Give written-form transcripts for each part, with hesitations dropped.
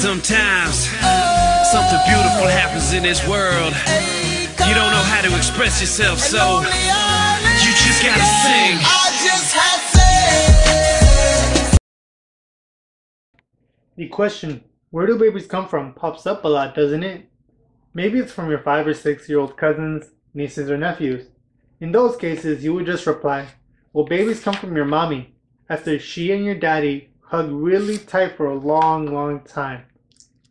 Sometimes something beautiful happens in this world. You don't know how to express yourself, so you just gotta sing. The question, where do babies come from, pops up a lot, doesn't it? Maybe it's from your 5 or 6-year-old cousins, nieces, or nephews. In those cases, you would just reply, well, babies come from your mommy, after she and your daddy hug really tight for a long time.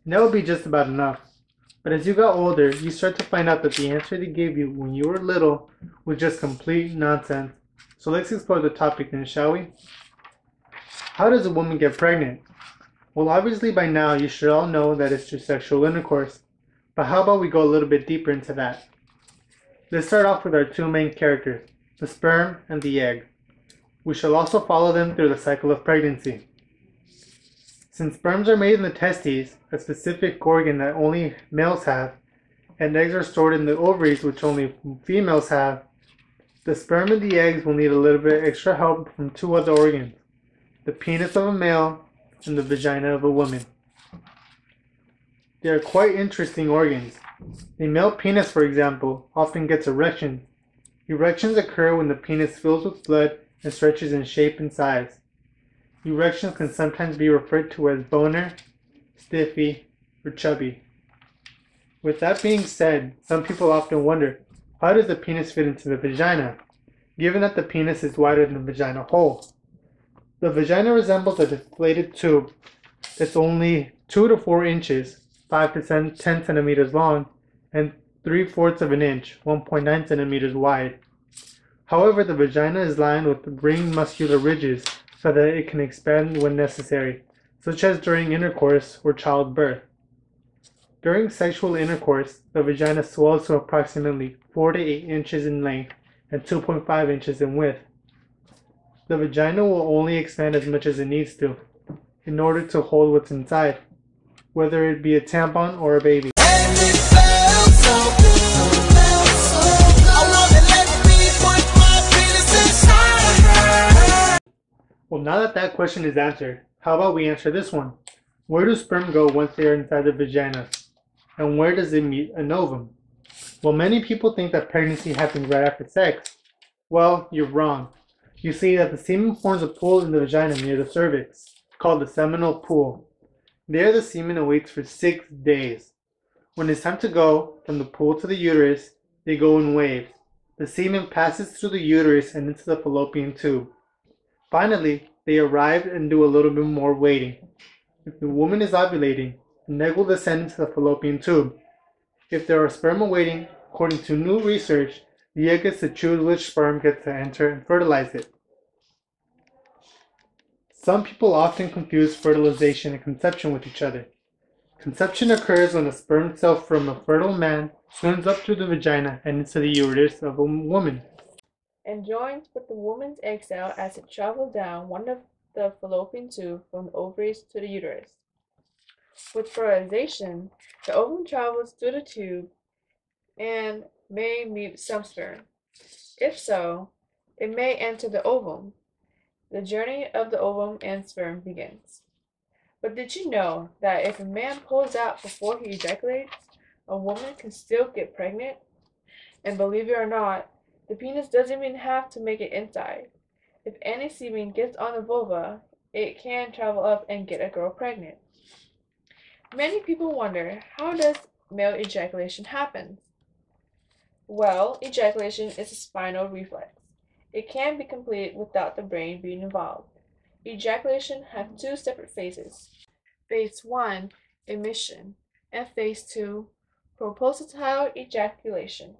And that would be just about enough. But as you got older, you start to find out that the answer they gave you when you were little was just complete nonsense. So let's explore the topic then, shall we? How does a woman get pregnant? Well, obviously by now you should all know that it's through sexual intercourse. But how about we go a little bit deeper into that? Let's start off with our two main characters, the sperm and the egg. We shall also follow them through the cycle of pregnancy. Since sperms are made in the testes, a specific organ that only males have, and eggs are stored in the ovaries, which only females have, the sperm and the eggs will need a little bit extra help from two other organs, the penis of a male and the vagina of a woman. They are quite interesting organs. The male penis, for example, often gets erections. Erections occur when the penis fills with blood and stretches in shape and size. Erections can sometimes be referred to as boner, stiffy, or chubby. With that being said, some people often wonder, how does the penis fit into the vagina, given that the penis is wider than the vagina hole? The vagina resembles a deflated tube that's only 2 to 4 inches, 5 to 10 centimeters long, and 3/4 of an inch, 1.9 centimeters wide. However, the vagina is lined with ring muscular ridges so that it can expand when necessary, such as during intercourse or childbirth. During sexual intercourse, the vagina swells to approximately 4 to 8 inches in length and 2.5 inches in width. The vagina will only expand as much as it needs to, in order to hold what's inside, whether it be a tampon or a baby. Well, now that that question is answered, how about we answer this one? Where do sperm go once they are inside the vagina? And where does it meet an ovum? Well, many people think that pregnancy happens right after sex. Well, you're wrong. You see that the semen forms a pool in the vagina near the cervix, called the seminal pool. There the semen awaits for 6 days. When it's time to go from the pool to the uterus, they go in waves. The semen passes through the uterus and into the fallopian tube. Finally, they arrive and do a little bit more waiting. If the woman is ovulating, the egg will descend into the fallopian tube. If there are sperm awaiting, according to new research, the egg gets to choose which sperm gets to enter and fertilize it. Some people often confuse fertilization and conception with each other. Conception occurs when a sperm cell from a fertile man swims up through the vagina and into the uterus of a woman, and joins with the woman's egg cell as it travels down one of the fallopian tube from the ovaries to the uterus. With fertilization, the ovum travels through the tube and may meet some sperm. If so, it may enter the ovum. The journey of the ovum and sperm begins. But did you know that if a man pulls out before he ejaculates, a woman can still get pregnant? And believe it or not, the penis doesn't even have to make it inside. If any semen gets on the vulva, it can travel up and get a girl pregnant. Many people wonder, how does male ejaculation happen? Well, ejaculation is a spinal reflex. It can be completed without the brain being involved. Ejaculation has 2 separate phases. Phase 1, emission, and Phase 2, proposital ejaculation.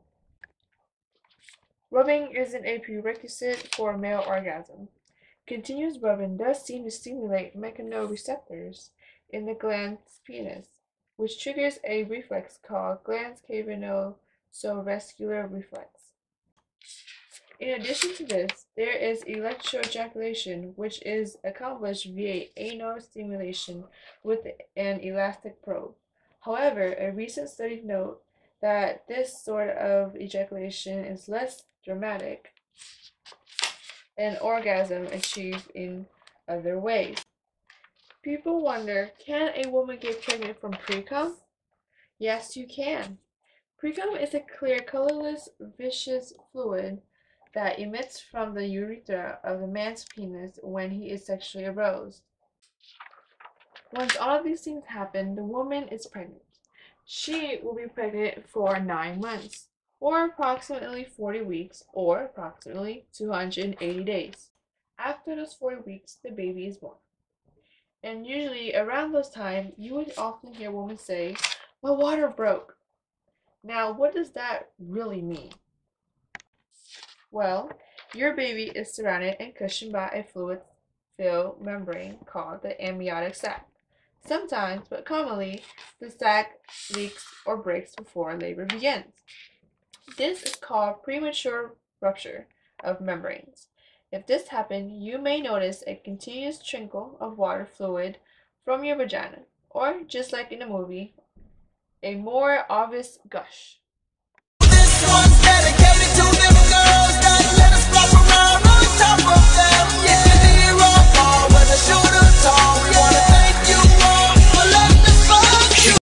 Rubbing isn't a prerequisite for male orgasm. Continuous rubbing does seem to stimulate mechanoreceptors in the glans penis, which triggers a reflex called glans cavernosovascular reflex. In addition to this, there is electroejaculation, which is accomplished via anal stimulation with an elastic probe. However, a recent study noted that this sort of ejaculation is less dramatic and orgasm achieved in other ways. People wonder, can a woman get pregnant from pre-cum? Yes, you can. Pre-cum is a clear, colorless, viscous fluid that emits from the urethra of a man's penis when he is sexually aroused. Once all of these things happen, the woman is pregnant. She will be pregnant for 9 months, or approximately 40 weeks, or approximately 280 days. After those 40 weeks, the baby is born. And usually around those times, you would often hear women say, "My water broke." Now, what does that really mean? Well, your baby is surrounded and cushioned by a fluid-filled membrane called the amniotic sac. Sometimes, but commonly, the sac leaks or breaks before labor begins. This is called premature rupture of membranes. If this happens, you may notice a continuous trickle of water fluid from your vagina, or just like in a movie, a more obvious gush.